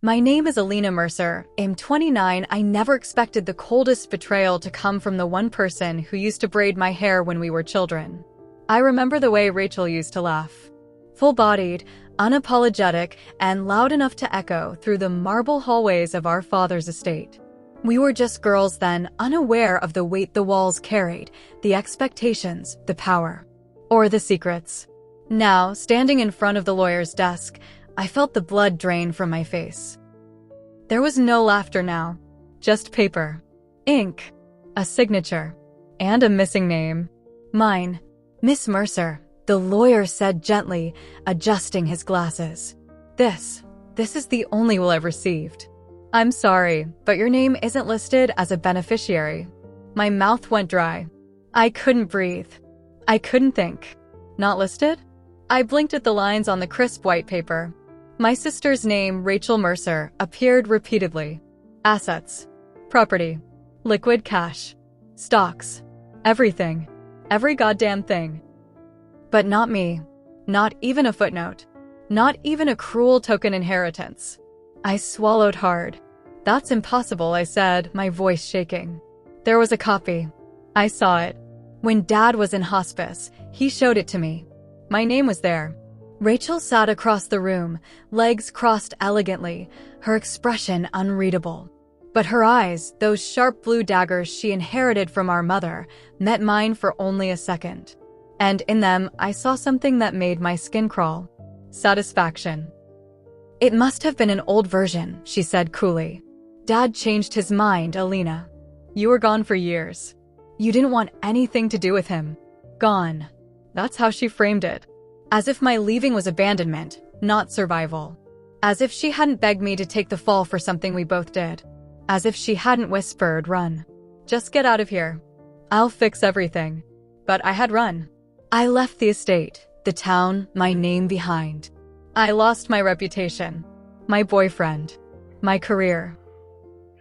My name is Alina Mercer. I'm 29. I never expected the coldest betrayal to come from the one person who used to braid my hair when we were children. I remember the way Rachel used to laugh. Full-bodied, unapologetic, and loud enough to echo through the marble hallways of our father's estate. We were just girls then, unaware of the weight the walls carried, the expectations, the power, or the secrets. Now, standing in front of the lawyer's desk, I felt the blood drain from my face. There was no laughter now, just paper, ink, a signature, and a missing name. Mine, Miss Mercer, the lawyer said gently, adjusting his glasses. This is the only will I've received. I'm sorry, but your name isn't listed as a beneficiary. My mouth went dry. I couldn't breathe. I couldn't think. Not listed? I blinked at the lines on the crisp white paper. My sister's name, Rachel Mercer, appeared repeatedly. Assets, property, liquid cash, stocks, everything, every goddamn thing. But not me. Not even a footnote. Not even a cruel token inheritance. I swallowed hard. That's impossible, I said, my voice shaking. There was a copy. I saw it. When Dad was in hospice, he showed it to me. My name was there. Rachel sat across the room, legs crossed elegantly, her expression unreadable. But her eyes, those sharp blue daggers she inherited from our mother, met mine for only a second. And in them, I saw something that made my skin crawl. Satisfaction. It must have been an old version, she said coolly. Dad changed his mind, Alina. You were gone for years. You didn't want anything to do with him. Gone. That's how she framed it. As if my leaving was abandonment, not survival. As if she hadn't begged me to take the fall for something we both did. As if she hadn't whispered, run. Just get out of here. I'll fix everything. But I had run. I left the estate, the town, my name behind. I lost my reputation, my boyfriend, my career.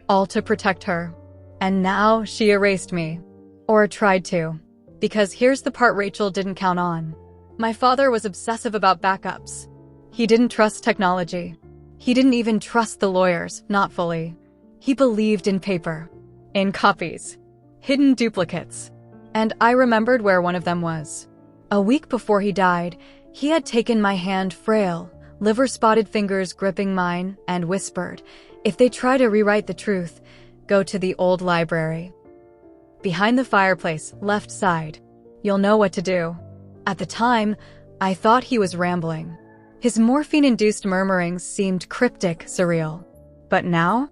All to protect her. And now she erased me. Or tried to. Because here's the part Rachel didn't count on. My father was obsessive about backups. He didn't trust technology. He didn't even trust the lawyers, not fully. He believed in paper. In copies. Hidden duplicates. And I remembered where one of them was. A week before he died, he had taken my hand, frail, liver-spotted fingers gripping mine, and whispered, if they try to rewrite the truth, go to the old library. Behind the fireplace, left side. You'll know what to do. At the time, I thought he was rambling. His morphine-induced murmurings seemed cryptic, surreal. But now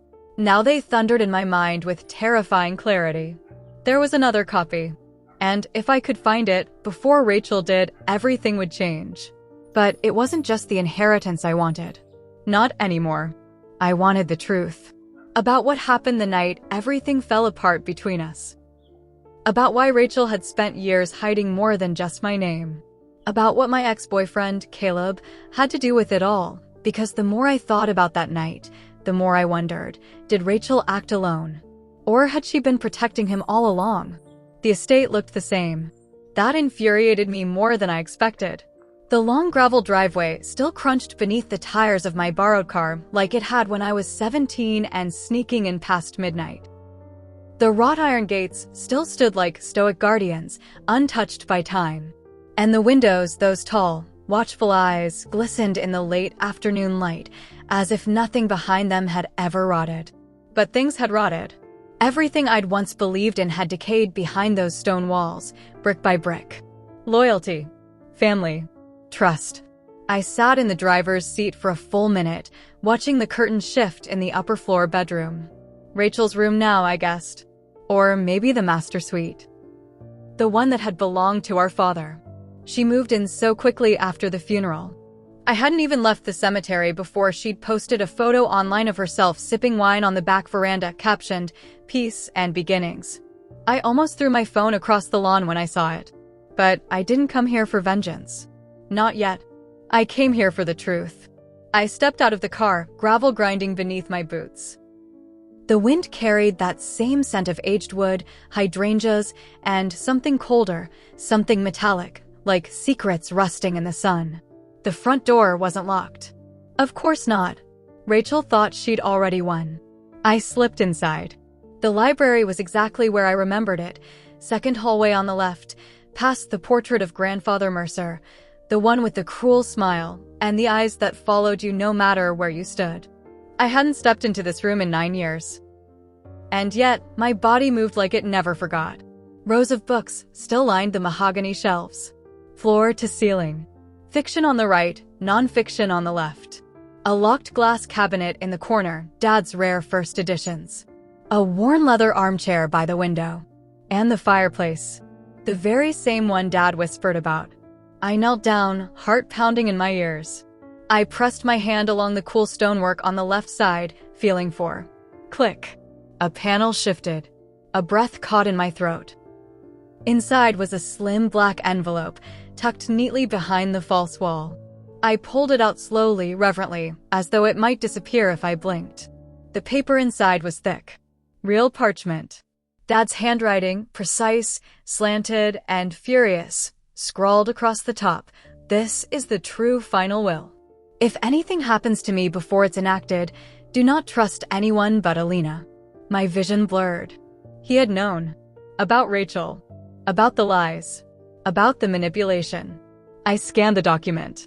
they thundered in my mind with terrifying clarity. There was another copy. And if I could find it, before Rachel did, everything would change. But it wasn't just the inheritance I wanted. Not anymore. I wanted the truth. About what happened the night everything fell apart between us. About why Rachel had spent years hiding more than just my name. About what my ex-boyfriend, Caleb, had to do with it all. Because the more I thought about that night, the more I wondered, did Rachel act alone? Or had she been protecting him all along? The estate looked the same. That infuriated me more than I expected. The long gravel driveway still crunched beneath the tires of my borrowed car like it had when I was 17 and sneaking in past midnight. The wrought iron gates still stood like stoic guardians, untouched by time. And the windows, those tall, watchful eyes, glistened in the late afternoon light, as if nothing behind them had ever rotted. But things had rotted. Everything I'd once believed in had decayed behind those stone walls, brick by brick. Loyalty, family, trust. I sat in the driver's seat for a full minute, watching the curtains shift in the upper floor bedroom. Rachel's room now, I guessed. Or maybe the master suite. The one that had belonged to our father. She moved in so quickly after the funeral. I hadn't even left the cemetery before she'd posted a photo online of herself sipping wine on the back veranda, captioned, "Peace and Beginnings." I almost threw my phone across the lawn when I saw it. But I didn't come here for vengeance. Not yet. I came here for the truth. I stepped out of the car, gravel grinding beneath my boots. The wind carried that same scent of aged wood, hydrangeas, and something colder, something metallic, like secrets rusting in the sun. The front door wasn't locked. Of course not. Rachel thought she'd already won. I slipped inside. The library was exactly where I remembered it, second hallway on the left, past the portrait of Grandfather Mercer, the one with the cruel smile and the eyes that followed you no matter where you stood. I hadn't stepped into this room in 9 years. And yet, my body moved like it never forgot. Rows of books still lined the mahogany shelves, floor to ceiling. Fiction on the right, non-fiction on the left. A locked glass cabinet in the corner, Dad's rare first editions. A worn leather armchair by the window. And the fireplace. The very same one Dad whispered about. I knelt down, heart pounding in my ears. I pressed my hand along the cool stonework on the left side, feeling for. Click. A panel shifted. A breath caught in my throat. Inside was a slim black envelope, tucked neatly behind the false wall. I pulled it out slowly, reverently, as though it might disappear if I blinked. The paper inside was thick. Real parchment. Dad's handwriting, precise, slanted, and furious, scrawled across the top, "This is the true final will. If anything happens to me before it's enacted, do not trust anyone but Alina." My vision blurred. He had known. About Rachel. About the lies. About the manipulation. I scanned the document.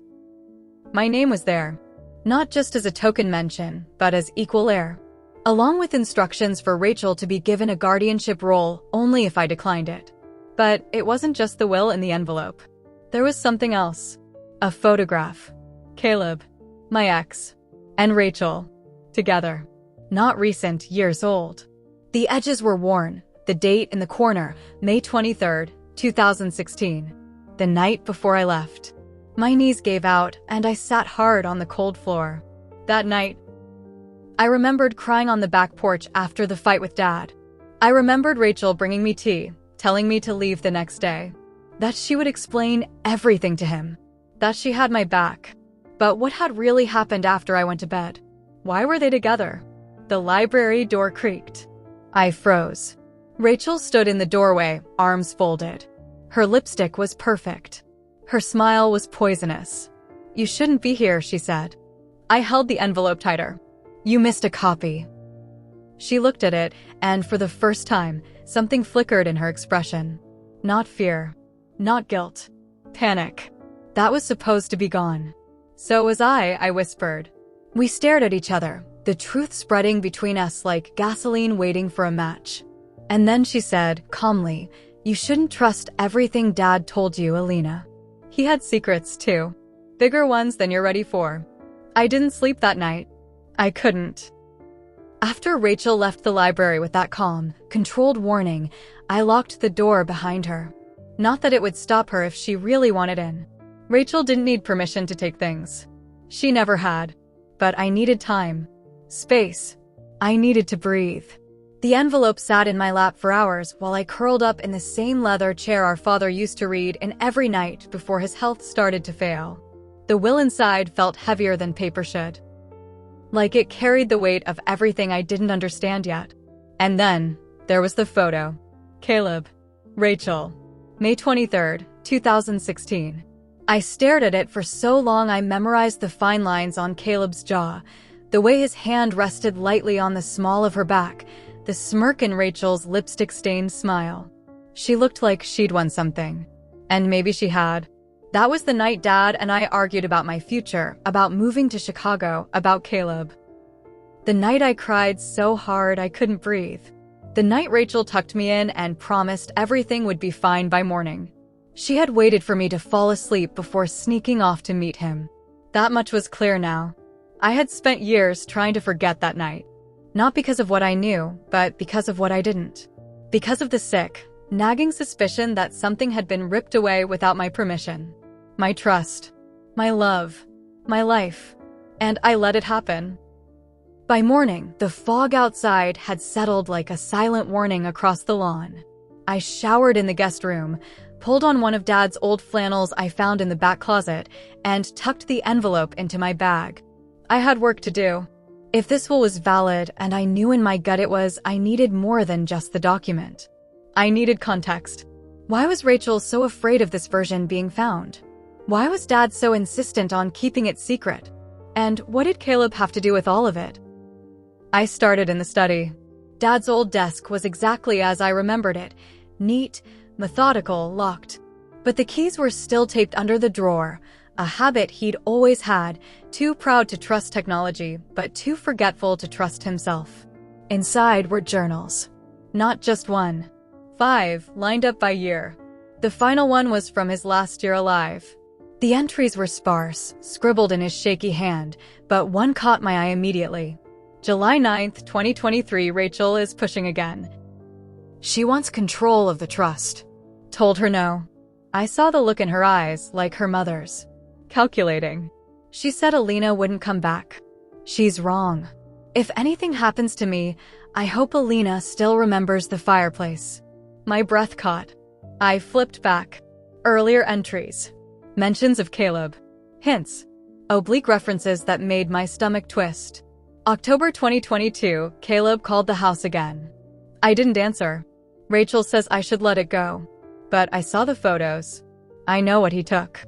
My name was there. Not just as a token mention, but as equal heir. Along with instructions for Rachel to be given a guardianship role only if I declined it. But it wasn't just the will in the envelope. There was something else. A photograph. Caleb, my ex, and Rachel. Together. Not recent, years old. The edges were worn. The date in the corner, May 23rd, 2016. The night before I left. My knees gave out, and I sat hard on the cold floor. That night, I remembered crying on the back porch after the fight with Dad. I remembered Rachel bringing me tea, telling me to leave the next day. That she would explain everything to him. That she had my back. But what had really happened after I went to bed? Why were they together? The library door creaked. I froze. Rachel stood in the doorway, arms folded. Her lipstick was perfect. Her smile was poisonous. "You shouldn't be here," she said. I held the envelope tighter. "You missed a copy." She looked at it, and for the first time, something flickered in her expression. Not fear. Not guilt. Panic. That was supposed to be gone. So was I whispered. We stared at each other, the truth spreading between us like gasoline waiting for a match. And then she said, calmly, "You shouldn't trust everything Dad told you, Alina. He had secrets, too. Bigger ones than you're ready for." I didn't sleep that night. I couldn't. After Rachel left the library with that calm, controlled warning, I locked the door behind her. Not that it would stop her if she really wanted in. Rachel didn't need permission to take things. She never had. But I needed time. Space. I needed to breathe. The envelope sat in my lap for hours while I curled up in the same leather chair our father used to read in every night before his health started to fail. The will inside felt heavier than paper should. Like it carried the weight of everything I didn't understand yet. And then, there was the photo. Caleb. Rachel. May 23rd, 2016. I stared at it for so long I memorized the fine lines on Caleb's jaw, the way his hand rested lightly on the small of her back, the smirk in Rachel's lipstick-stained smile. She looked like she'd won something. And maybe she had. That was the night Dad and I argued about my future, about moving to Chicago, about Caleb. The night I cried so hard I couldn't breathe. The night Rachel tucked me in and promised everything would be fine by morning. She had waited for me to fall asleep before sneaking off to meet him. That much was clear now. I had spent years trying to forget that night. Not because of what I knew, but because of what I didn't. Because of the sick, nagging suspicion that something had been ripped away without my permission. My trust. My love. My life. And I let it happen. By morning, the fog outside had settled like a silent warning across the lawn. I showered in the guest room, pulled on one of Dad's old flannels I found in the back closet, and tucked the envelope into my bag. I had work to do. If this will was valid, and I knew in my gut it was, I needed more than just the document. I needed context. Why was Rachel so afraid of this version being found? Why was Dad so insistent on keeping it secret? And what did Caleb have to do with all of it? I started in the study. Dad's old desk was exactly as I remembered it, neat, methodical, locked. But the keys were still taped under the drawer, a habit he'd always had, too proud to trust technology, but too forgetful to trust himself. Inside were journals. Not just one. 5, lined up by year. The final one was from his last year alive. The entries were sparse, scribbled in his shaky hand, but one caught my eye immediately. July 9th, 2023, Rachel is pushing again. She wants control of the trust. Told her no. I saw the look in her eyes, like her mother's. Calculating. She said Alina wouldn't come back. She's wrong. If anything happens to me, I hope Alina still remembers the fireplace. My breath caught. I flipped back. Earlier entries. Mentions of Caleb. Hints. Oblique references that made my stomach twist. October 2022, Caleb called the house again. I didn't answer. Rachel says I should let it go. But I saw the photos. I know what he took.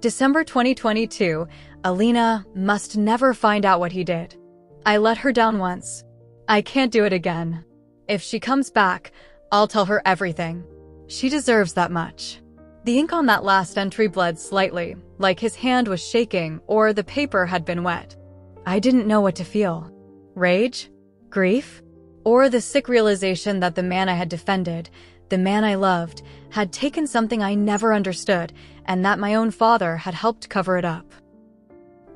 December 2022, Alina must never find out what he did. I let her down once. I can't do it again. If she comes back, I'll tell her everything. She deserves that much. The ink on that last entry bled slightly, like his hand was shaking or the paper had been wet. I didn't know what to feel. Rage? Grief? Or the sick realization that the man I had defended, the man I loved, had taken something I never understood, and that my own father had helped cover it up.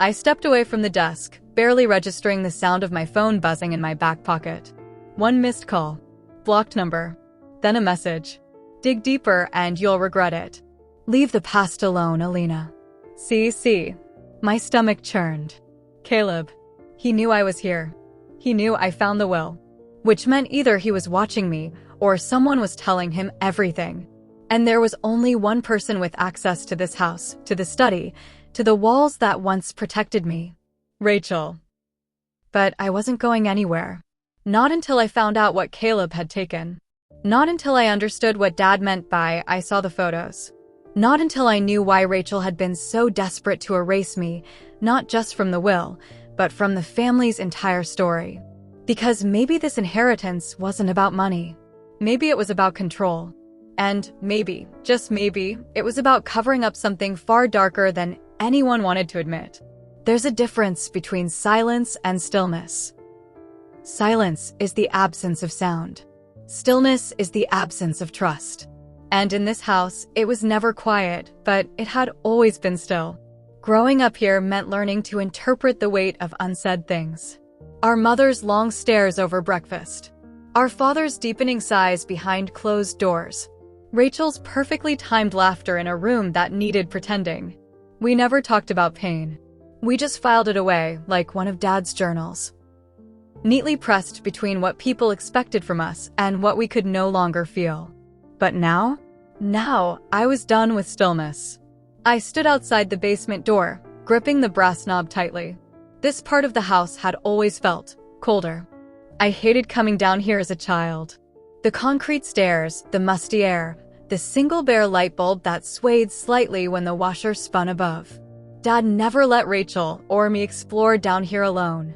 I stepped away from the desk, barely registering the sound of my phone buzzing in my back pocket. One missed call. Blocked number. Then a message. Dig deeper and you'll regret it. Leave the past alone, Alina. See. My stomach churned. Caleb. He knew I was here. He knew I found the will. Which meant either he was watching me or someone was telling him everything. And there was only one person with access to this house, to the study, to the walls that once protected me. Rachel. But I wasn't going anywhere. Not until I found out what Caleb had taken. Not until I understood what Dad meant by I saw the photos. Not until I knew why Rachel had been so desperate to erase me, not just from the will, but from the family's entire story. Because maybe this inheritance wasn't about money. Maybe it was about control. And maybe, just maybe, it was about covering up something far darker than anyone wanted to admit. There's a difference between silence and stillness. Silence is the absence of sound. Stillness is the absence of trust. And in this house, it was never quiet, but it had always been still. Growing up here meant learning to interpret the weight of unsaid things. Our mother's long stares over breakfast. Our father's deepening sighs behind closed doors. Rachel's perfectly timed laughter in a room that needed pretending. We never talked about pain. We just filed it away like one of Dad's journals. Neatly pressed between what people expected from us and what we could no longer feel. But now I was done with stillness. I stood outside the basement door, gripping the brass knob tightly. This part of the house had always felt colder. I hated coming down here as a child. The concrete stairs, the musty air, the single bare light bulb that swayed slightly when the washer spun above. Dad never let Rachel or me explore down here alone.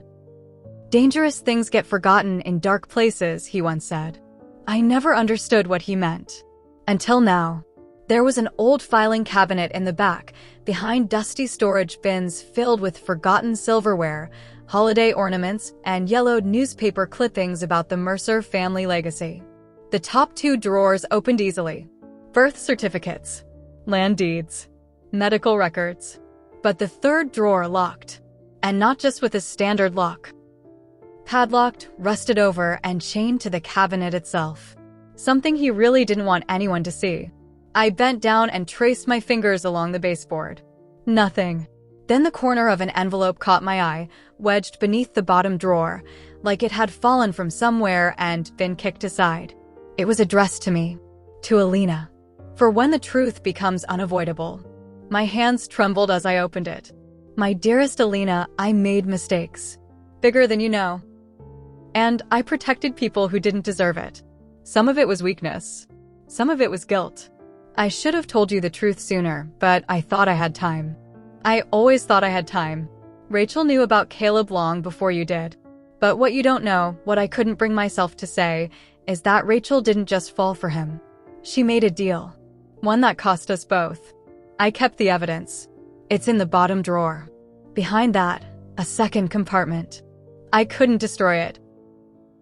Dangerous things get forgotten in dark places, he once said. I never understood what he meant. Until now. There was an old filing cabinet in the back, behind dusty storage bins filled with forgotten silverware, holiday ornaments, and yellowed newspaper clippings about the Mercer family legacy. The top 2 drawers opened easily. Birth certificates, land deeds, medical records. But the 3rd drawer locked. And not just with a standard lock. Padlocked, rusted over, and chained to the cabinet itself. Something he really didn't want anyone to see. I bent down and traced my fingers along the baseboard. Nothing. Then the corner of an envelope caught my eye, wedged beneath the bottom drawer, like it had fallen from somewhere and been kicked aside. It was addressed to me. To Alina. For when the truth becomes unavoidable. My hands trembled as I opened it. My dearest Alina, I made mistakes. Bigger than you know. And I protected people who didn't deserve it. Some of it was weakness. Some of it was guilt. I should have told you the truth sooner, but I thought I had time. I always thought I had time. Rachel knew about Caleb long before you did. But what you don't know, what I couldn't bring myself to say, is that Rachel didn't just fall for him. She made a deal. One that cost us both. I kept the evidence. It's in the bottom drawer. Behind that, a second compartment. I couldn't destroy it.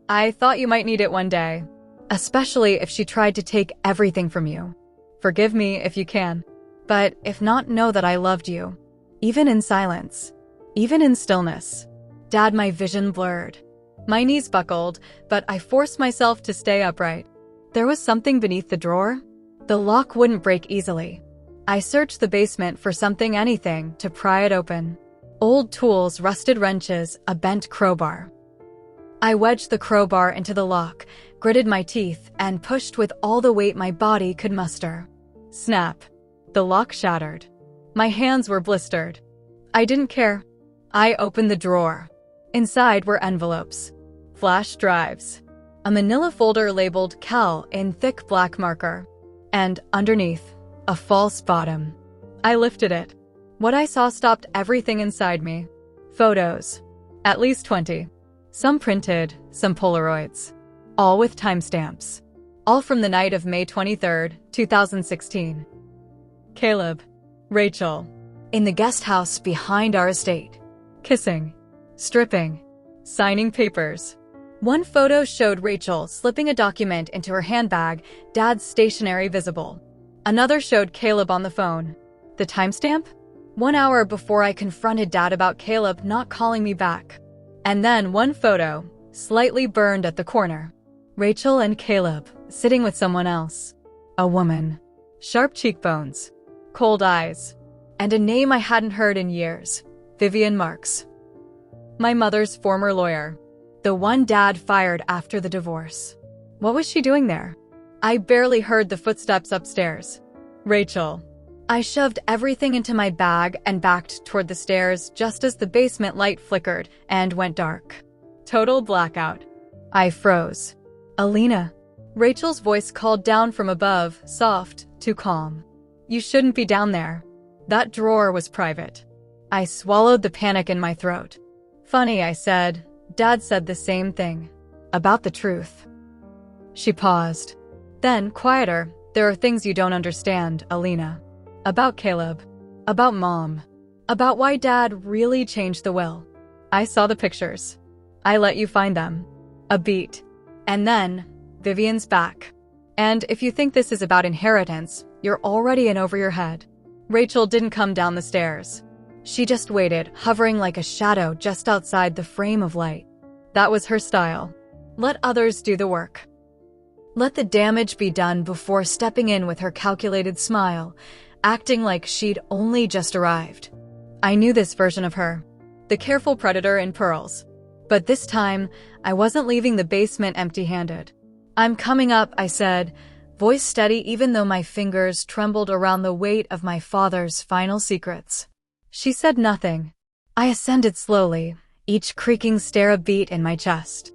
I thought you might need it one day. Especially if she tried to take everything from you. Forgive me if you can. But if not, know that I loved you. Even in silence. Even in stillness. Dad, my vision blurred. My knees buckled, but I forced myself to stay upright. There was something beneath the drawer. The lock wouldn't break easily. I searched the basement for something, anything, to pry it open. Old tools, rusted wrenches, a bent crowbar. I wedged the crowbar into the lock, gritted my teeth, and pushed with all the weight my body could muster. Snap. The lock shattered. My hands were blistered. I didn't care. I opened the drawer. Inside were envelopes. Flash drives. A manila folder labeled Cal in thick black marker. And underneath, a false bottom. I lifted it. What I saw stopped everything inside me. Photos. At least 20. Some printed, some Polaroids. All with timestamps. All from the night of May 23, 2016. Caleb. Rachel. In the guest house behind our estate. Kissing. Stripping. Signing papers. One photo showed Rachel slipping a document into her handbag, Dad's stationery visible. Another showed Caleb on the phone. The timestamp? 1 hour before I confronted Dad about Caleb not calling me back. And then one photo, slightly burned at the corner. Rachel and Caleb, sitting with someone else. A woman. Sharp cheekbones. Cold eyes. And a name I hadn't heard in years. Vivian Marks. My mother's former lawyer. The one Dad fired after the divorce. What was she doing there? I barely heard the footsteps upstairs. Rachel. I shoved everything into my bag and backed toward the stairs just as the basement light flickered and went dark. Total blackout. I froze. Alina. Rachel's voice called down from above, soft, too calm. You shouldn't be down there. That drawer was private. I swallowed the panic in my throat. Funny, I said. Dad said the same thing. About the truth. She paused. Then, quieter, there are things you don't understand, Alina. About Caleb. About Mom. About why Dad really changed the will. I saw the pictures. I let you find them. A beat. And then, Vivian's back. And if you think this is about inheritance, you're already in over your head. Rachel didn't come down the stairs. She just waited, hovering like a shadow just outside the frame of light. That was her style. Let others do the work. Let the damage be done before stepping in with her calculated smile, acting like she'd only just arrived. I knew this version of her. The careful predator in pearls. But this time, I wasn't leaving the basement empty-handed. I'm coming up, I said, voice steady even though my fingers trembled around the weight of my father's final secrets. She said nothing. I ascended slowly, each creaking stair a beat in my chest.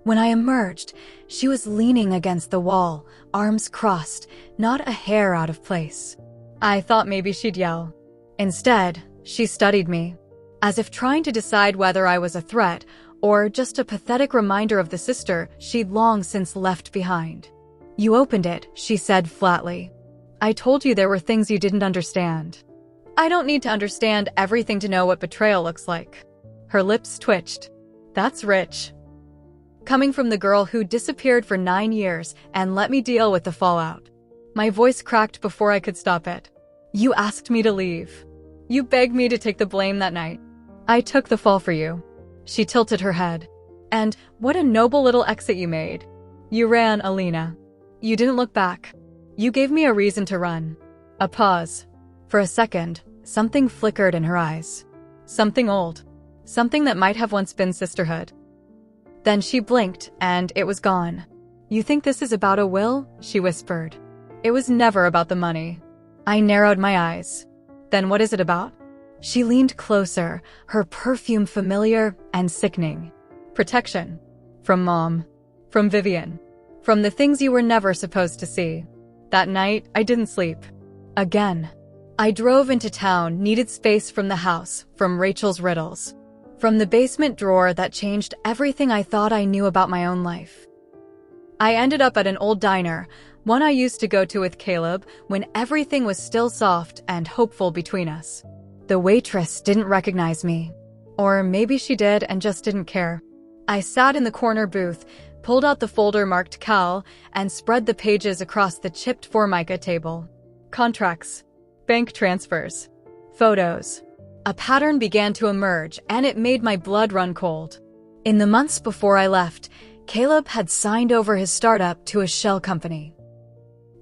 When I emerged, she was leaning against the wall, arms crossed, not a hair out of place. I thought maybe she'd yell. Instead, she studied me, as if trying to decide whether I was a threat or just a pathetic reminder of the sister she'd long since left behind. You opened it, she said flatly. I told you there were things you didn't understand. I don't need to understand everything to know what betrayal looks like. Her lips twitched. That's rich. Coming from the girl who disappeared for 9 years and let me deal with the fallout. My voice cracked before I could stop it. You asked me to leave. You begged me to take the blame that night. I took the fall for you. She tilted her head. And what a noble little exit you made. You ran, Alina. You didn't look back. You gave me a reason to run. A pause. For a second, something flickered in her eyes. Something old. Something that might have once been sisterhood. Then she blinked, and it was gone. You think this is about a will? She whispered. It was never about the money. I narrowed my eyes. Then what is it about? She leaned closer, her perfume familiar and sickening. Protection. From Mom. From Vivian. From the things you were never supposed to see. That night, I didn't sleep. Again. I drove into town, needed space from the house, from Rachel's riddles, from the basement drawer that changed everything I thought I knew about my own life. I ended up at an old diner, one I used to go to with Caleb when everything was still soft and hopeful between us. The waitress didn't recognize me. Or maybe she did and just didn't care. I sat in the corner booth, pulled out the folder marked Cal, and spread the pages across the chipped Formica table. Contracts. Bank transfers. Photos. A pattern began to emerge, and it made my blood run cold. In the months before I left, Caleb had signed over his startup to a shell company.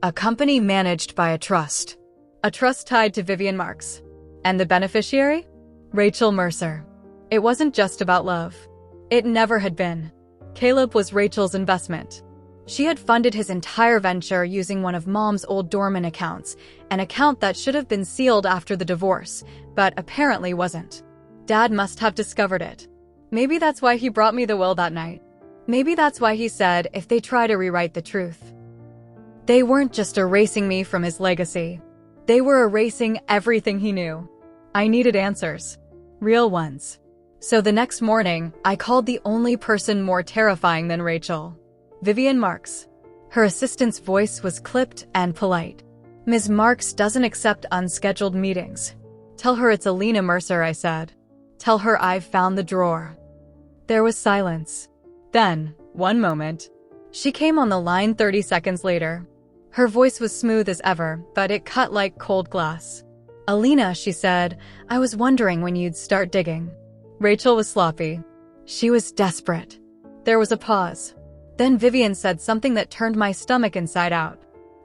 A company managed by a trust. A trust tied to Vivian Marks. And the beneficiary? Rachel Mercer. It wasn't just about love. It never had been. Caleb was Rachel's investment. She had funded his entire venture using one of Mom's old dormant accounts, an account that should have been sealed after the divorce, but apparently wasn't. Dad must have discovered it. Maybe that's why he brought me the will that night. Maybe that's why he said if they try to rewrite the truth. They weren't just erasing me from his legacy. They were erasing everything he knew. I needed answers. Real ones. So the next morning, I called the only person more terrifying than Rachel. Vivian Marks. Her assistant's voice was clipped and polite. Ms. Marks doesn't accept unscheduled meetings. Tell her it's Alina Mercer, I said. Tell her I've found the drawer. There was silence. Then, one moment. She came on the line 30 seconds later. Her voice was smooth as ever, but it cut like cold glass. Alina, she said, I was wondering when you'd start digging. Rachel was sloppy. She was desperate. There was a pause. Then Vivian said something that turned my stomach inside out.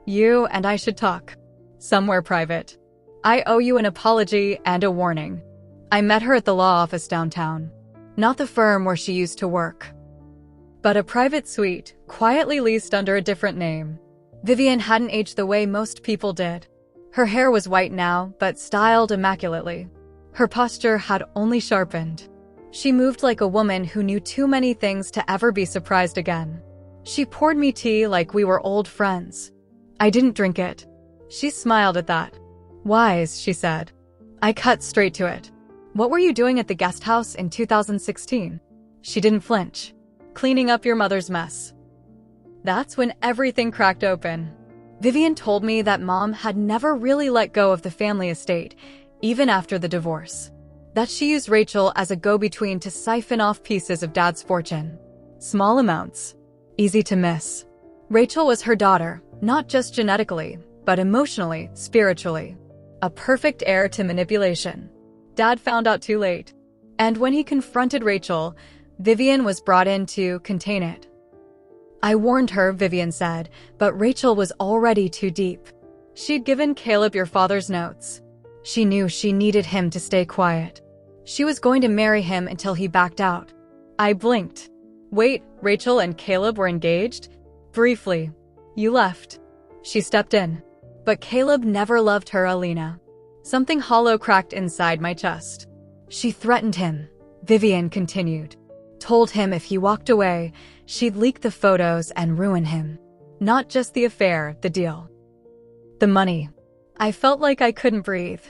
You and I should talk. Somewhere private. I owe you an apology and a warning. I met her at the law office downtown. Not the firm where she used to work, but a private suite, quietly leased under a different name. Vivian hadn't aged the way most people did. Her hair was white now, but styled immaculately. Her posture had only sharpened. She moved like a woman who knew too many things to ever be surprised again. She poured me tea like we were old friends. I didn't drink it. She smiled at that. Wise, she said. I cut straight to it. What were you doing at the guest house in 2016? She didn't flinch. Cleaning up your mother's mess. That's when everything cracked open. Vivian told me that Mom had never really let go of the family estate, even after the divorce. That she used Rachel as a go-between to siphon off pieces of Dad's fortune. Small amounts. Easy to miss. Rachel was her daughter, not just genetically, but emotionally, spiritually. A perfect heir to manipulation. Dad found out too late. And when he confronted Rachel, Vivian was brought in to contain it. I warned her, Vivian said, but Rachel was already too deep. She'd given Caleb your father's notes. She knew she needed him to stay quiet. She was going to marry him until he backed out. I blinked. Wait, Rachel and Caleb were engaged? Briefly. You left. She stepped in. But Caleb never loved her, Alina. Something hollow cracked inside my chest. She threatened him, Vivian continued. Told him if he walked away, she'd leak the photos and ruin him. Not just the affair, the deal. The money. I felt like I couldn't breathe.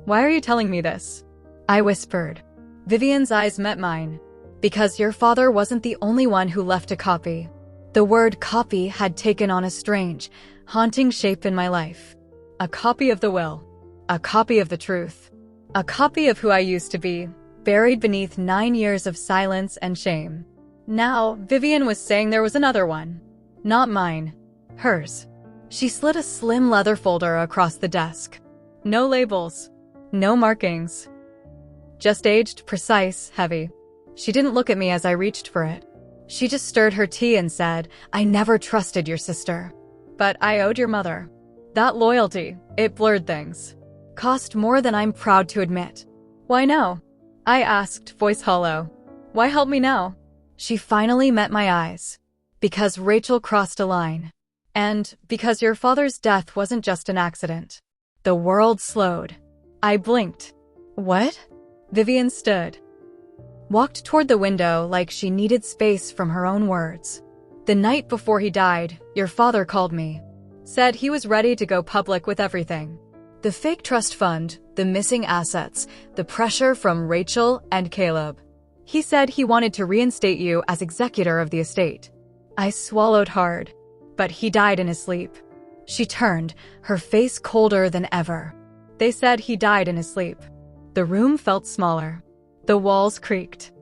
Why are you telling me this? I whispered. Vivian's eyes met mine. Because your father wasn't the only one who left a copy. The word copy had taken on a strange, haunting shape in my life. A copy of the will. A copy of the truth. A copy of who I used to be, buried beneath 9 years of silence and shame. Now, Vivian was saying there was another one. Not mine. Hers. She slid a slim leather folder across the desk. No labels. No markings. Just aged, precise, heavy. She didn't look at me as I reached for it. She just stirred her tea and said, I never trusted your sister. But I owed your mother. That loyalty, it blurred things. Cost more than I'm proud to admit. Why now? I asked, voice hollow. Why help me now? She finally met my eyes. Because Rachel crossed a line. And because your father's death wasn't just an accident. The world slowed. I blinked. What? Vivian stood. Walked toward the window like she needed space from her own words. The night before he died, your father called me. Said he was ready to go public with everything. The fake trust fund, the missing assets, the pressure from Rachel and Caleb. He said he wanted to reinstate you as executor of the estate. I swallowed hard, but he died in his sleep. She turned, her face colder than ever. They said he died in his sleep. The room felt smaller. The walls creaked.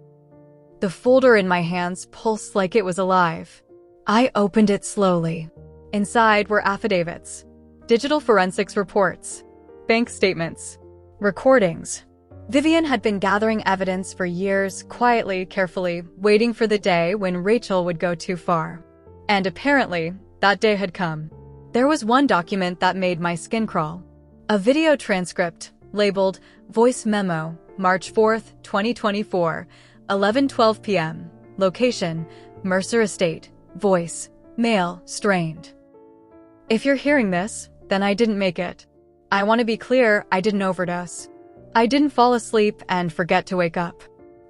The folder in my hands pulsed like it was alive. I opened it slowly. Inside were affidavits, digital forensics reports, bank statements, recordings. Vivian had been gathering evidence for years, quietly, carefully, waiting for the day when Rachel would go too far. And apparently, that day had come. There was one document that made my skin crawl. A video transcript, labeled Voice Memo, March 4th, 2024, 11:12 p.m. Location, Mercer Estate. Voice, male, strained. If you're hearing this, then I didn't make it. I want to be clear, I didn't overdose. I didn't fall asleep and forget to wake up.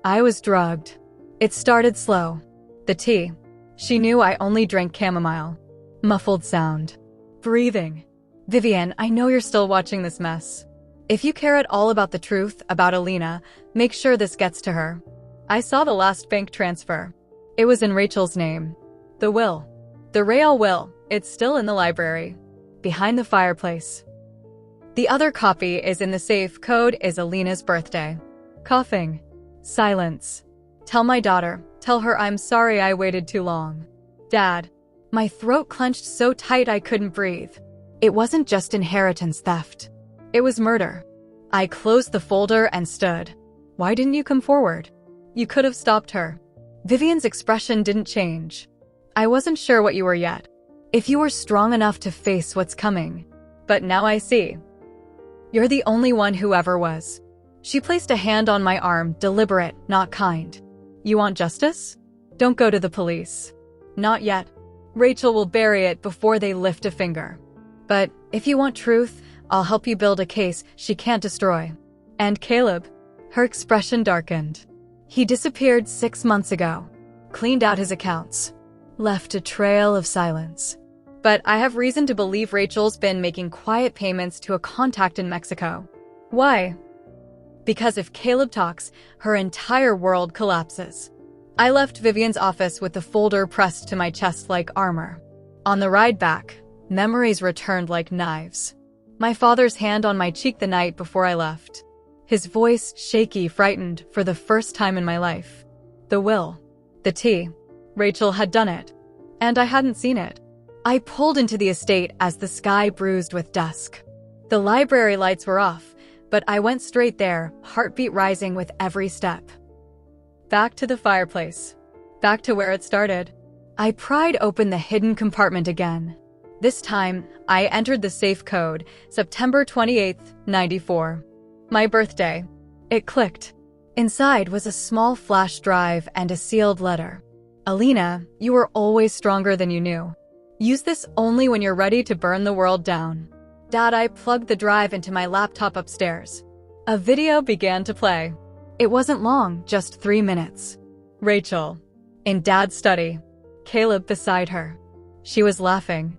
I was drugged. It started slow. The tea. She knew I only drank chamomile. Muffled sound. Breathing. Vivian, I know you're still watching this mess. If you care at all about the truth about Alina, make sure this gets to her. I saw the last bank transfer. It was in Rachel's name. The will. The Rael will. It's still in the library. Behind the fireplace. The other copy is in the safe. Code is Alina's birthday. Coughing. Silence. Tell my daughter. Tell her I'm sorry I waited too long. Dad. My throat clenched so tight I couldn't breathe. It wasn't just inheritance theft. It was murder. I closed the folder and stood. Why didn't you come forward? You could have stopped her. Vivian's expression didn't change. I wasn't sure what you were yet. If you were strong enough to face what's coming. But now I see. You're the only one who ever was. She placed a hand on my arm, deliberate, not kind. You want justice? Don't go to the police. Not yet. Rachel will bury it before they lift a finger. But if you want truth, I'll help you build a case she can't destroy. And Caleb? Her expression darkened. He disappeared 6 months ago. Cleaned out his accounts. Left a trail of silence. But I have reason to believe Rachel's been making quiet payments to a contact in Mexico. Why? Because if Caleb talks, her entire world collapses. I left Vivian's office with the folder pressed to my chest like armor. On the ride back, memories returned like knives. My father's hand on my cheek the night before I left. His voice shaky, frightened for the first time in my life. The will. The tea. Rachel had done it. And I hadn't seen it. I pulled into the estate as the sky bruised with dusk. The library lights were off, but I went straight there, heartbeat rising with every step. Back to the fireplace. Back to where it started. I pried open the hidden compartment again. This time, I entered the safe code, September 28th, 94. My birthday. It clicked. Inside was a small flash drive and a sealed letter. Alina, you were always stronger than you knew. Use this only when you're ready to burn the world down. Dad, I plugged the drive into my laptop upstairs. A video began to play. It wasn't long, just 3 minutes. Rachel. In Dad's study. Caleb beside her. She was laughing.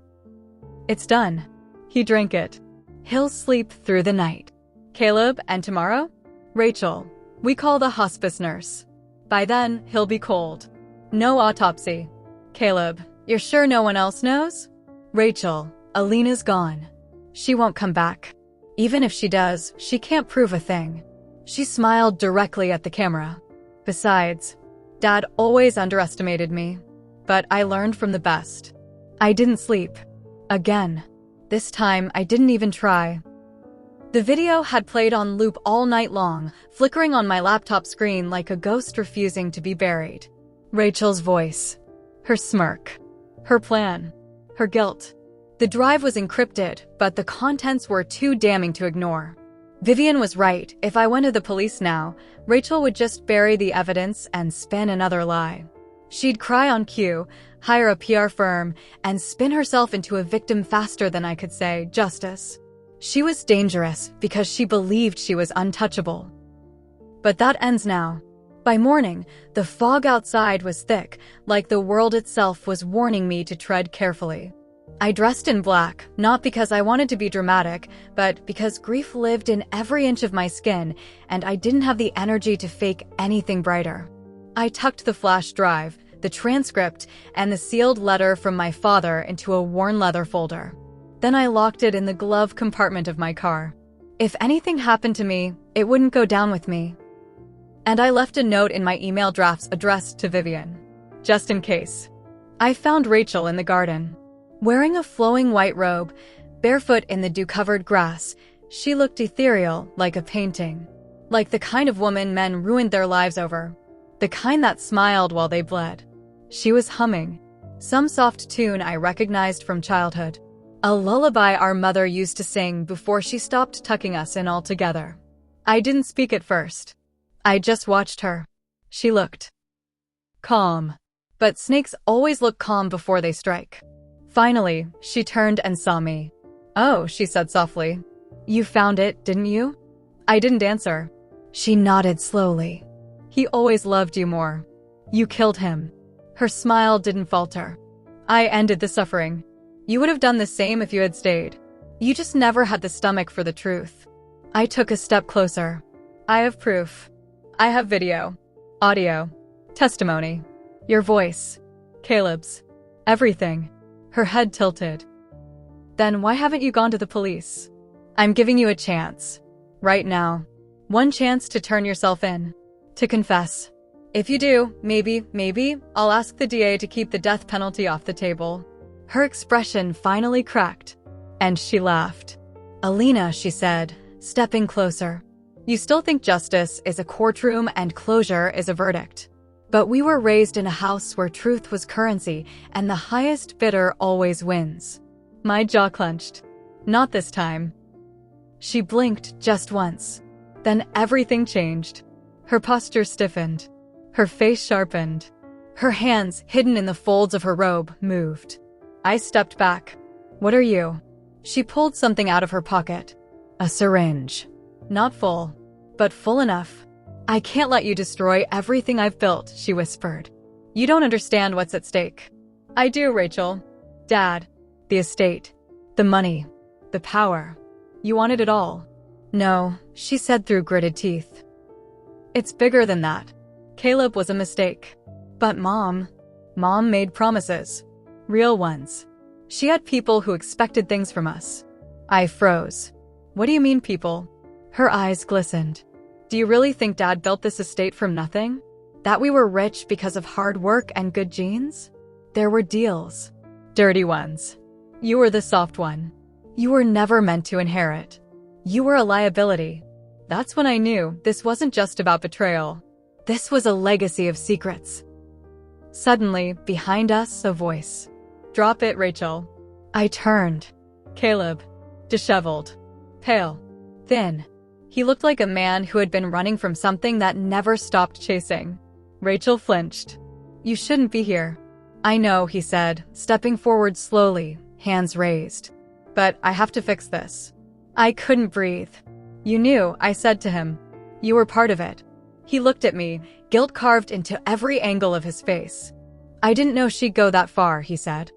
It's done. He drank it. He'll sleep through the night. Caleb, and tomorrow? Rachel. We call the hospice nurse. By then, he'll be cold. No autopsy. Caleb. You're sure no one else knows? Rachel. Alina's gone. She won't come back. Even if she does, she can't prove a thing. She smiled directly at the camera. Besides, Dad always underestimated me. But I learned from the best. I didn't sleep. Again. This time, I didn't even try. The video had played on loop all night long, flickering on my laptop screen like a ghost refusing to be buried. Rachel's voice. Her smirk. Her plan. Her guilt. The drive was encrypted, but the contents were too damning to ignore. Vivian was right. If I went to the police now, Rachel would just bury the evidence and spin another lie. She'd cry on cue, hire a PR firm, and spin herself into a victim faster than I could say, justice. She was dangerous because she believed she was untouchable. But that ends now. By morning, the fog outside was thick, like the world itself was warning me to tread carefully. I dressed in black, not because I wanted to be dramatic, but because grief lived in every inch of my skin, and I didn't have the energy to fake anything brighter. I tucked the flash drive, the transcript, and the sealed letter from my father into a worn leather folder. Then I locked it in the glove compartment of my car. If anything happened to me, it wouldn't go down with me. And I left a note in my email drafts addressed to Vivian, just in case. I found Rachel in the garden. Wearing a flowing white robe, barefoot in the dew-covered grass, she looked ethereal, like a painting. Like the kind of woman men ruined their lives over. The kind that smiled while they bled. She was humming some soft tune I recognized from childhood. A lullaby our mother used to sing before she stopped tucking us in all together. I didn't speak at first. I just watched her. She looked calm. But snakes always look calm before they strike. Finally, she turned and saw me. "Oh," she said softly. "You found it, didn't you?" I didn't answer. She nodded slowly. "He always loved you more. You killed him." Her smile didn't falter. "I ended the suffering. You would have done the same if you had stayed. You just never had the stomach for the truth." I took a step closer. "I have proof. I have video, audio, testimony. Your voice, Caleb's, everything." Her head tilted. "Then why haven't you gone to the police? I'm giving you a chance. Right now. One chance to turn yourself in. To confess. If you do, maybe, I'll ask the DA to keep the death penalty off the table." Her expression finally cracked, and she laughed. "Alina," she said, stepping closer. "You still think justice is a courtroom and closure is a verdict. But we were raised in a house where truth was currency, and the highest bidder always wins." My jaw clenched. "Not this time." She blinked just once. Then everything changed. Her posture stiffened. Her face sharpened. Her hands, hidden in the folds of her robe, moved. I stepped back. "What are you?" She pulled something out of her pocket. A syringe. Not full, but full enough. "I can't let you destroy everything I've built," she whispered. "You don't understand what's at stake." "I do, Rachel. Dad. The estate. The money. The power. You wanted it all." "No," she said through gritted teeth. "It's bigger than that. Caleb was a mistake. But Mom made promises. Real ones. She had people who expected things from us." I froze. "What do you mean, people?" Her eyes glistened. "Do you really think Dad built this estate from nothing? That we were rich because of hard work and good genes? There were deals. Dirty ones. You were the soft one. You were never meant to inherit. You were a liability." That's when I knew this wasn't just about betrayal. This was a legacy of secrets. Suddenly, behind us, a voice. "Drop it, Rachel." I turned. Caleb. Disheveled. Pale. Thin. He looked like a man who had been running from something that never stopped chasing. Rachel flinched. "You shouldn't be here." "I know," he said, stepping forward slowly, hands raised. "But I have to fix this." I couldn't breathe. "You knew," I said to him. "You were part of it." He looked at me, guilt carved into every angle of his face. "I didn't know she'd go that far," he said.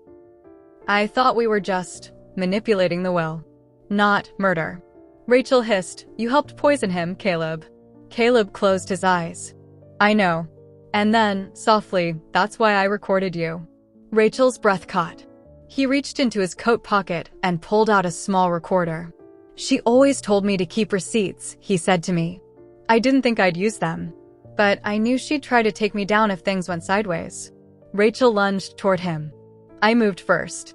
"I thought we were just manipulating the will. Not murder." Rachel hissed, "You helped poison him, Caleb." Caleb closed his eyes. "I know." And then, softly, "That's why I recorded you." Rachel's breath caught. He reached into his coat pocket and pulled out a small recorder. "She always told me to keep receipts," he said to me. I didn't think I'd use them. But I knew she'd try to take me down if things went sideways. Rachel lunged toward him. I moved first.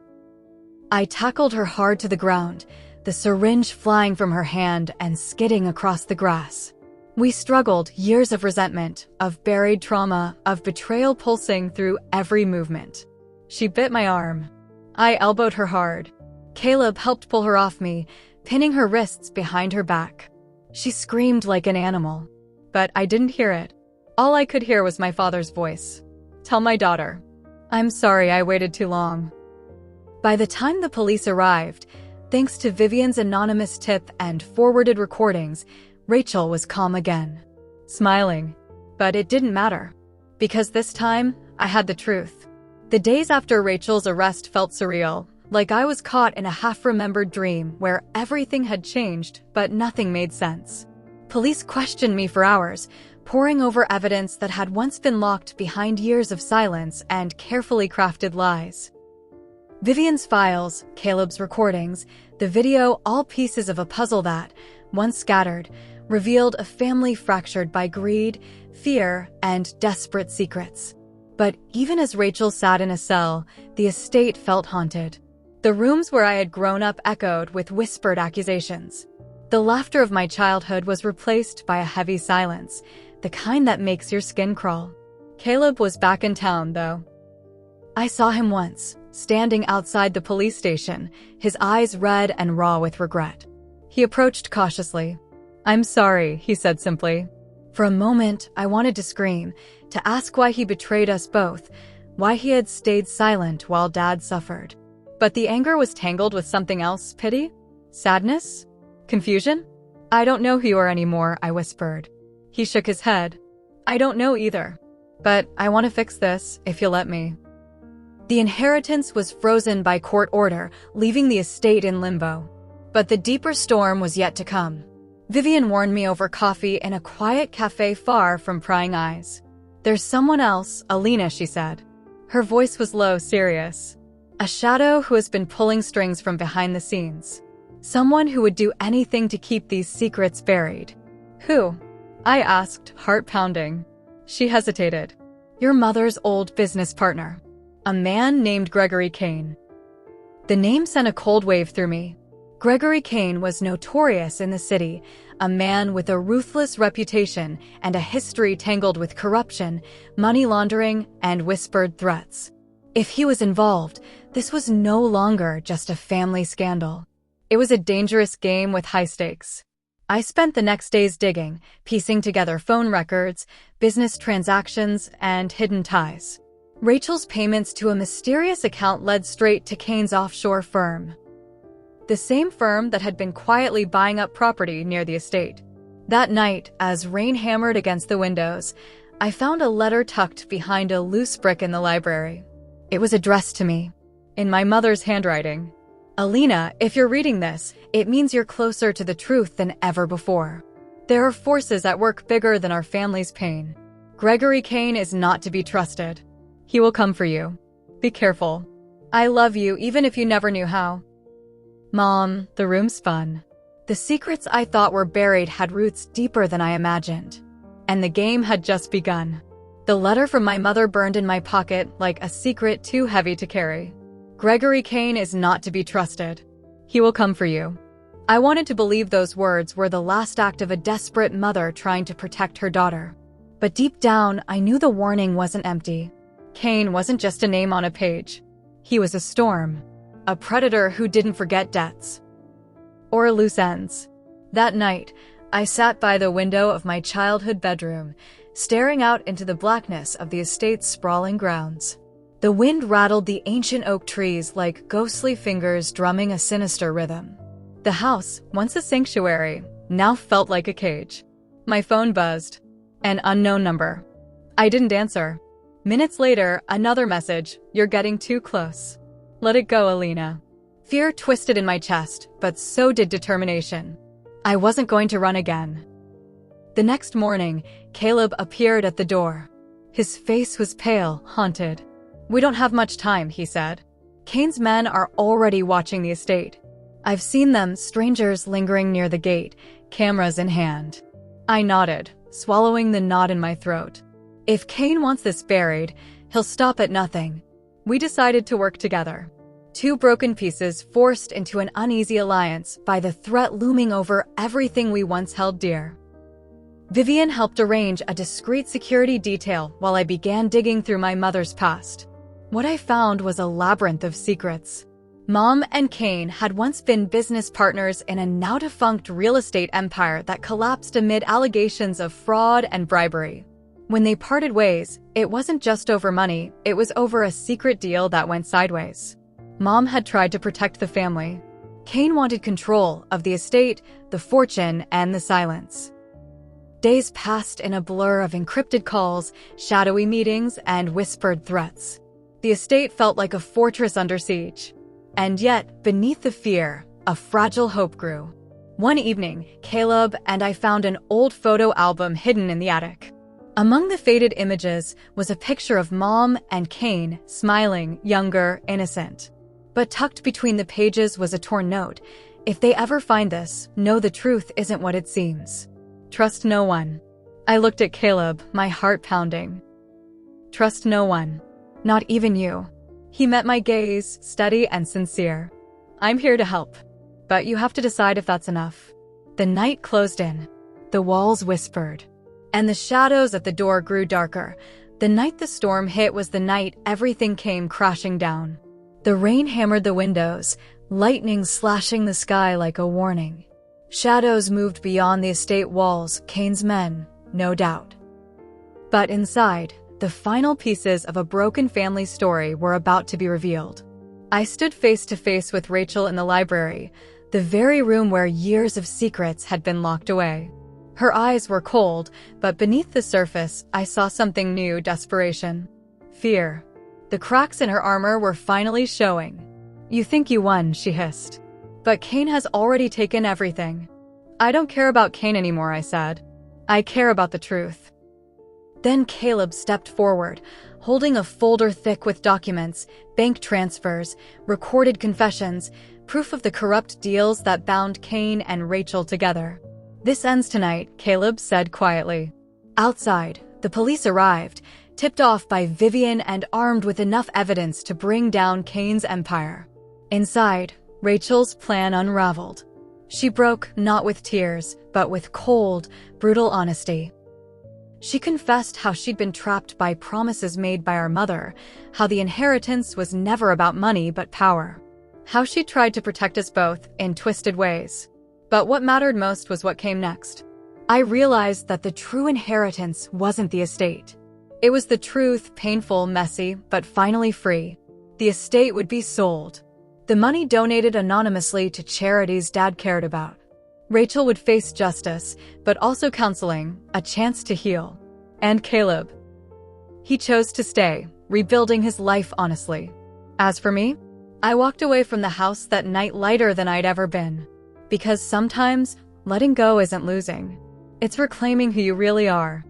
I tackled her hard to the ground, the syringe flying from her hand and skidding across the grass. We struggled, years of resentment, of buried trauma, of betrayal pulsing through every movement. She bit my arm. I elbowed her hard. Caleb helped pull her off me, pinning her wrists behind her back. She screamed like an animal. But I didn't hear it. All I could hear was my father's voice. "Tell my daughter. I'm sorry I waited too long." By the time the police arrived, thanks to Vivian's anonymous tip and forwarded recordings, Rachel was calm again, smiling. But it didn't matter. Because this time, I had the truth. The days after Rachel's arrest felt surreal, like I was caught in a half-remembered dream where everything had changed, but nothing made sense. Police questioned me for hours, poring over evidence that had once been locked behind years of silence and carefully crafted lies. Vivian's files, Caleb's recordings, the video, all pieces of a puzzle that, once scattered, revealed a family fractured by greed, fear, and desperate secrets. But even as Rachel sat in a cell, the estate felt haunted. The rooms where I had grown up echoed with whispered accusations. The laughter of my childhood was replaced by a heavy silence, the kind that makes your skin crawl. Caleb was back in town, though. I saw him once, standing outside the police station, his eyes red and raw with regret. He approached cautiously. "I'm sorry," he said simply. For a moment, I wanted to scream, to ask why he betrayed us both, why he had stayed silent while Dad suffered. But the anger was tangled with something else. Pity? Sadness? Confusion? "I don't know who you are anymore," I whispered. He shook his head. "I don't know either. But I want to fix this, if you'll let me." The inheritance was frozen by court order, leaving the estate in limbo. But the deeper storm was yet to come. Vivian warned me over coffee in a quiet cafe far from prying eyes. "There's someone else, Alina," she said. Her voice was low, serious. "A shadow who has been pulling strings from behind the scenes. Someone who would do anything to keep these secrets buried." "Who?" I asked, heart pounding. She hesitated. "Your mother's old business partner. A man named Gregory Kane." The name sent a cold wave through me. Gregory Kane was notorious in the city, a man with a ruthless reputation and a history tangled with corruption, money laundering, and whispered threats. If he was involved, this was no longer just a family scandal. It was a dangerous game with high stakes. I spent the next days digging, piecing together phone records, business transactions, and hidden ties. Rachel's payments to a mysterious account led straight to Kane's offshore firm. The same firm that had been quietly buying up property near the estate. That night, as rain hammered against the windows, I found a letter tucked behind a loose brick in the library. It was addressed to me, in my mother's handwriting. "Alina, if you're reading this, it means you're closer to the truth than ever before. There are forces at work bigger than our family's pain. Gregory Kane is not to be trusted. He will come for you. Be careful. I love you even if you never knew how." Mom, the room spun. The secrets I thought were buried had roots deeper than I imagined. And the game had just begun. The letter from my mother burned in my pocket like a secret too heavy to carry. "Gregory Kane is not to be trusted. He will come for you." I wanted to believe those words were the last act of a desperate mother trying to protect her daughter. But deep down, I knew the warning wasn't empty. Kane wasn't just a name on a page. He was a storm. A predator who didn't forget debts. Or loose ends. That night, I sat by the window of my childhood bedroom, staring out into the blackness of the estate's sprawling grounds. The wind rattled the ancient oak trees like ghostly fingers drumming a sinister rhythm. The house, once a sanctuary, now felt like a cage. My phone buzzed. An unknown number. I didn't answer. Minutes later, another message. "You're getting too close. Let it go, Alina." Fear twisted in my chest, but so did determination. I wasn't going to run again. The next morning, Caleb appeared at the door. His face was pale, haunted. "We don't have much time," he said. "Kane's men are already watching the estate. I've seen them, strangers lingering near the gate, cameras in hand." I nodded, swallowing the knot in my throat. If Kane wants this buried, he'll stop at nothing. We decided to work together. Two broken pieces forced into an uneasy alliance by the threat looming over everything we once held dear. Vivian helped arrange a discreet security detail while I began digging through my mother's past. What I found was a labyrinth of secrets. Mom and Kane had once been business partners in a now-defunct real estate empire that collapsed amid allegations of fraud and bribery. When they parted ways, it wasn't just over money, it was over a secret deal that went sideways. Mom had tried to protect the family. Kane wanted control of the estate, the fortune, and the silence. Days passed in a blur of encrypted calls, shadowy meetings, and whispered threats. The estate felt like a fortress under siege. And yet, beneath the fear, a fragile hope grew. One evening, Caleb and I found an old photo album hidden in the attic. Among the faded images was a picture of Mom and Cain, smiling, younger, innocent. But tucked between the pages was a torn note. If they ever find this, know the truth isn't what it seems. Trust no one. I looked at Caleb, my heart pounding. Trust no one. Not even you. He met my gaze, steady and sincere. I'm here to help. But you have to decide if that's enough. The night closed in. The walls whispered. And the shadows at the door grew darker. The night the storm hit was the night everything came crashing down. The rain hammered the windows, lightning slashing the sky like a warning. Shadows moved beyond the estate walls, Cain's men, no doubt. But inside, the final pieces of a broken family story were about to be revealed. I stood face to face with Rachel in the library, the very room where years of secrets had been locked away. Her eyes were cold, but beneath the surface, I saw something new: desperation. Fear. The cracks in her armor were finally showing. You think you won, she hissed. But Cain has already taken everything. I don't care about Cain anymore, I said. I care about the truth. Then Caleb stepped forward, holding a folder thick with documents, bank transfers, recorded confessions, proof of the corrupt deals that bound Cain and Rachel together. This ends tonight, Caleb said quietly. Outside, the police arrived, tipped off by Vivian and armed with enough evidence to bring down Cain's empire. Inside, Rachel's plan unraveled. She broke not with tears, but with cold, brutal honesty. She confessed how she'd been trapped by promises made by our mother, how the inheritance was never about money but power, how she tried to protect us both in twisted ways. But what mattered most was what came next. I realized that the true inheritance wasn't the estate. It was the truth, painful, messy, but finally free. The estate would be sold. The money donated anonymously to charities Dad cared about. Rachel would face justice, but also counseling, a chance to heal. And Caleb. He chose to stay, rebuilding his life honestly. As for me, I walked away from the house that night lighter than I'd ever been. Because sometimes, letting go isn't losing. It's reclaiming who you really are.